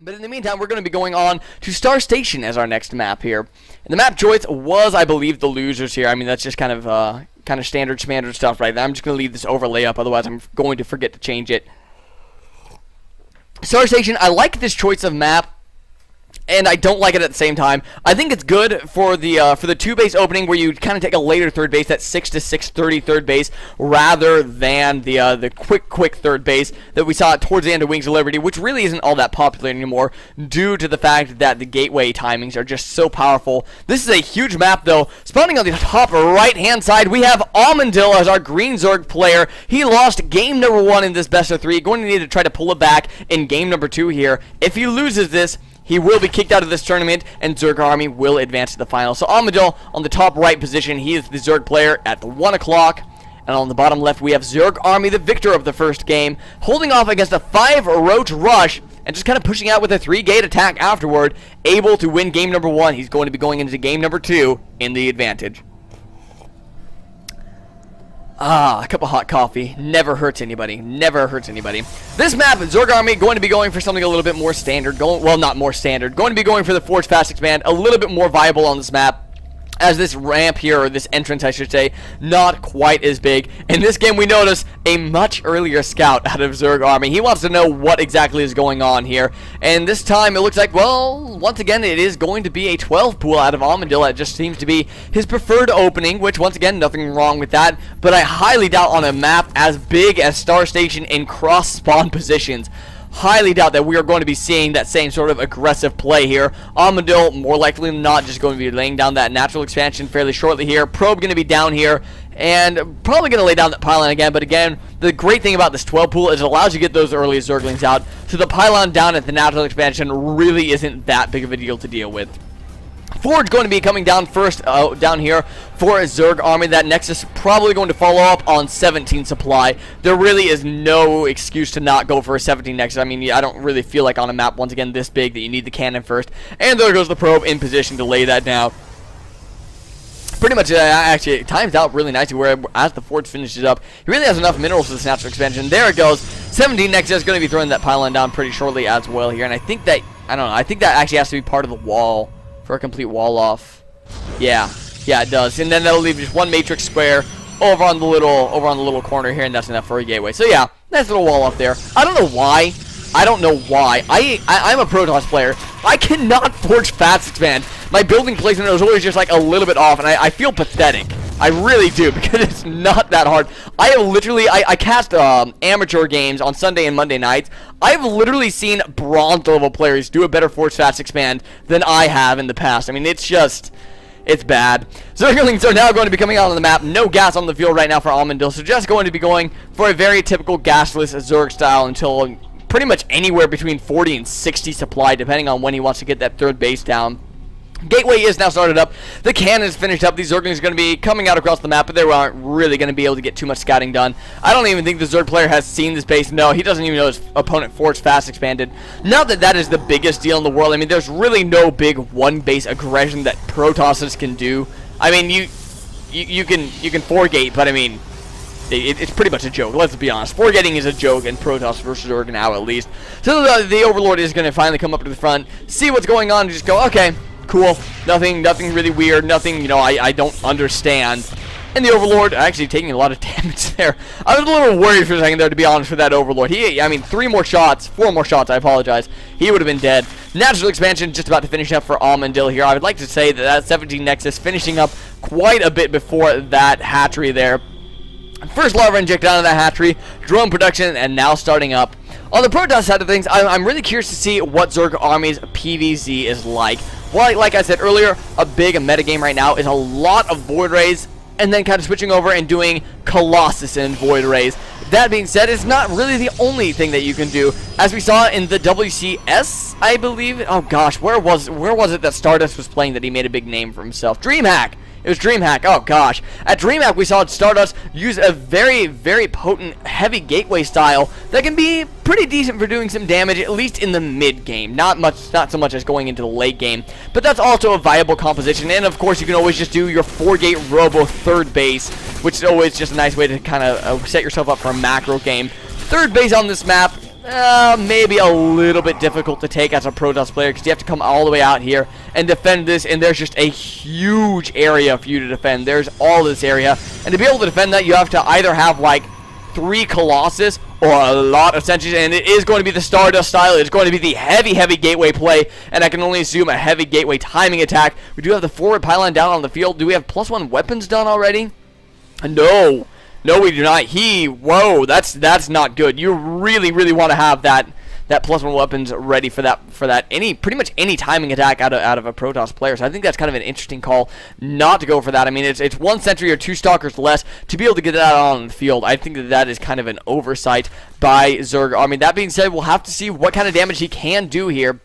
But in the meantime, we're going to be going on to Star Station as our next map here. And the map choice was, I believe, the losers here. I mean, that's just kind of standard stuff right there. I'm just going to leave this overlay up, otherwise I'm going to forget to change it. Star Station, I like this choice of map, and I don't like it at the same time. I think it's good for the two base opening where you kind of take a later third base, that 6 to 6:30 third base, rather than the quick third base that we saw towards the end of Wings of Liberty, which really isn't all that popular anymore due to the fact that the gateway timings are just so powerful. This is a huge map though. Spawning on the top right hand side, we have Amandil as our green Zerg player. He lost game number 1 in this best of 3. Going to need to try to pull it back in game number 2 here. If he loses this, he will be kicked out of this tournament, and ZergArmy will advance to the final. So Amandil on the top right position, he is the Zerg player at the 1 o'clock. And on the bottom left, we have ZergArmy, the victor of the first game, holding off against a 5-roach rush, and just kind of pushing out with a 3-gate attack afterward, able to win game number 1. He's going to be going into game number 2 in the advantage. A cup of hot coffee never hurts anybody. Never hurts anybody. This map, ZergArmy, going to be going for something a little bit more standard. Not more standard. Going to be going for the Forge Fast Expand. A little bit more viable on this map, as this ramp here, or this entrance I should say, not quite as big. In this game we notice a much earlier scout out of ZergArmy. He wants to know what exactly is going on here. And this time it looks like, well, once again it is going to be a 12 pool out of Amandil. It just seems to be his preferred opening, which once again, nothing wrong with that. But I highly doubt on a map as big as Star Station in cross spawn positions, highly doubt that we are going to be seeing that same sort of aggressive play here. Amandil, more likely than not, just going to be laying down that natural expansion fairly shortly here. Probe going to be down here, and probably going to lay down that pylon again. But again, the great thing about this 12 pool is it allows you to get those early Zerglings out. So the pylon down at the natural expansion really isn't that big of a deal to deal with. Forge going to be coming down first down here for ZergArmy. That Nexus probably going to follow up on 17 supply. There really is no excuse to not go for a 17 Nexus. I mean, I don't really feel like on a map, once again, this big that you need the cannon first. And there goes the probe in position to lay that down. Pretty much, actually, it times out really nicely where as the Forge finishes up, he really has enough minerals for this natural expansion. There it goes. 17 Nexus is going to be throwing that pylon down pretty shortly as well here. And I think that, I don't know, I think that actually has to be part of the wall. For a complete wall off. Yeah, it does. And then that'll leave just one matrix square over on the little corner here, and that's enough for a gateway. So yeah, nice little wall off there. I don't know why. I'm a Protoss player. I cannot Forge Fast Expand. My building placement is always just like a little bit off, and I feel pathetic. I really do, because it's not that hard. I have literally, I cast amateur games on Sunday and Monday nights. I've literally seen bronze level players do a better Forge Fast Expand than I have in the past. I mean, it's bad. Zerglings are now going to be coming out on the map. No gas on the field right now for Amandil, so just going to be going for a very typical gasless Zerg style until pretty much anywhere between 40 and 60 supply, depending on when he wants to get that third base down. Gateway is now started up. The cannon is finished up. These Zerglings are going to be coming out across the map, but they aren't really going to be able to get too much scouting done. I don't even think the Zerg player has seen this base. No, he doesn't even know his opponent Forge Fast Expanded. Not that that is the biggest deal in the world. I mean, there's really no big one-base aggression that Protosses can do. I mean, you can 4-gate, but I mean, it's pretty much a joke. Let's be honest. 4-gating is a joke in Protoss versus Zerg now, at least. So the Overlord is going to finally come up to the front, see what's going on, and just go, okay, cool, nothing really weird, nothing, I don't understand. And the Overlord actually taking a lot of damage there. I was a little worried for a second there, to be honest, for that Overlord. I mean, 4 more shots, I apologize. He would have been dead. Natural expansion just about to finish up for Amandil here. I would like to say that 17 Nexus finishing up quite a bit before that hatchery there. First larva injected out of that hatchery, drone production, and now starting up. On the Protoss side of things, I'm really curious to see what ZergArmy's PvZ is like. Well, like I said earlier, a big metagame right now is a lot of Void Rays, and then kind of switching over and doing Colossus and Void Rays. That being said, it's not really the only thing that you can do. As we saw in the WCS, I believe. Oh gosh, where was it that Stardust was playing that he made a big name for himself? DreamHack. It was DreamHack. Oh gosh. At DreamHack we saw Stardust use a very, very potent heavy gateway style that can be pretty decent for doing some damage, at least in the mid game. Not so much as going into the late game. But that's also a viable composition. And of course you can always just do your 4-gate robo third base, which is always just a nice way to kind of set yourself up for a macro game. Third base on this map maybe a little bit difficult to take as a Protoss player because you have to come all the way out here and defend this, and there's just a huge area for you to defend. There's all this area, and to be able to defend that, you have to either have like 3 Colossus or a lot of sentries, and it is going to be the Stardust style. It's going to be the heavy gateway play, and I can only assume a heavy gateway timing attack. We do have the forward pylon down on the field. Do we have +1 weapons done already? No. No, we do not. Whoa, that's not good. You really want to have that +1 weapons ready for that pretty much any timing attack out of a Protoss player. So I think that's kind of an interesting call not to go for that. I mean, it's 1 sentry or 2 stalkers less to be able to get that on the field. I think that is kind of an oversight by ZergArmy. That being said, we'll have to see what kind of damage he can do here.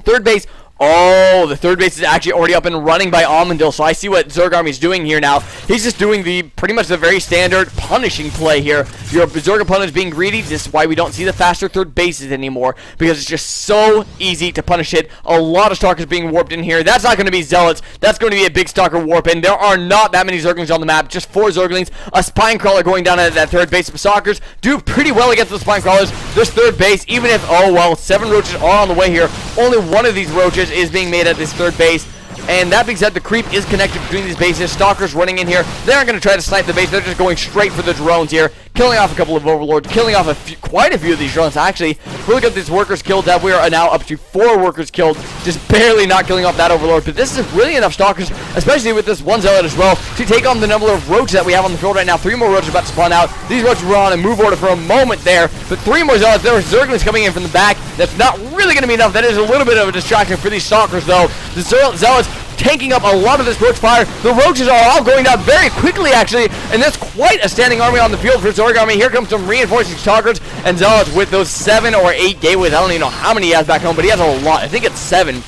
Third base. Oh, the third base is actually already up and running by Amandil, so I see what ZergArmy's doing here now. He's just doing pretty much the very standard punishing play here. Your Zerg opponent's being greedy. This is why we don't see the faster third bases anymore, because it's just so easy to punish it. A lot of Stalkers being warped in here. That's not going to be Zealots. That's going to be a big Stalker warp, and there are not that many Zerglings on the map. Just 4 Zerglings. A Spine Crawler going down at that third base. The Stalkers do pretty well against the Spine Crawlers. This third base, even if, oh well, 7 roaches are on the way here. Only one of these roaches is being made at this third base. And that being said, the creep is connected between these bases. Stalkers running in here. They aren't going to try to snipe the base. They're just going straight for the drones here, killing off a couple of overlords, killing off quite a few of these drones. Actually, look at these workers killed. That we are now up to 4 workers killed, just barely not killing off that overlord. But this is really enough Stalkers, especially with this 1 zealot as well, to take on the number of roaches that we have on the field right now. 3 more roaches about to spawn out. These roaches were on a move order for a moment there, but 3 more zealots. There are Zerglings coming in from the back. That's not really going to be enough. That is a little bit of a distraction for these Stalkers, though. The zealots tanking up a lot of this roach fire. The roaches are all going down very quickly, actually, and that's quite a standing army on the field for ZergArmy. Here comes some reinforcing Stalkers and Zealots with those 7 or 8 gateways. I don't even know how many he has back home, but he has a lot. I think it's 7.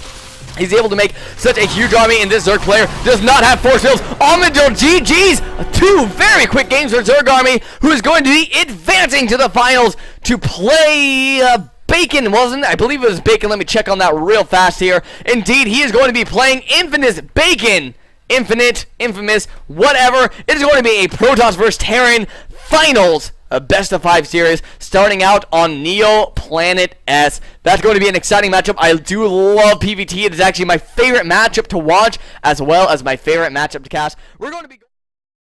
He's able to make such a huge army, and this Zerg player does not have force fields. Amandil, GG's! 2 very quick games for ZergArmy, who is going to be advancing to the finals to play Bacon, wasn't it? I believe it was Bacon. Let me check on that real fast here. Indeed, he is going to be playing Infamous Bacon. Infinite, Infamous, whatever. It is going to be a Protoss vs. Terran finals, a best of 5 series, starting out on Neo Planet S. That's going to be an exciting matchup. I do love PvT. It is actually my favorite matchup to watch, as well as my favorite matchup to cast. We're going to be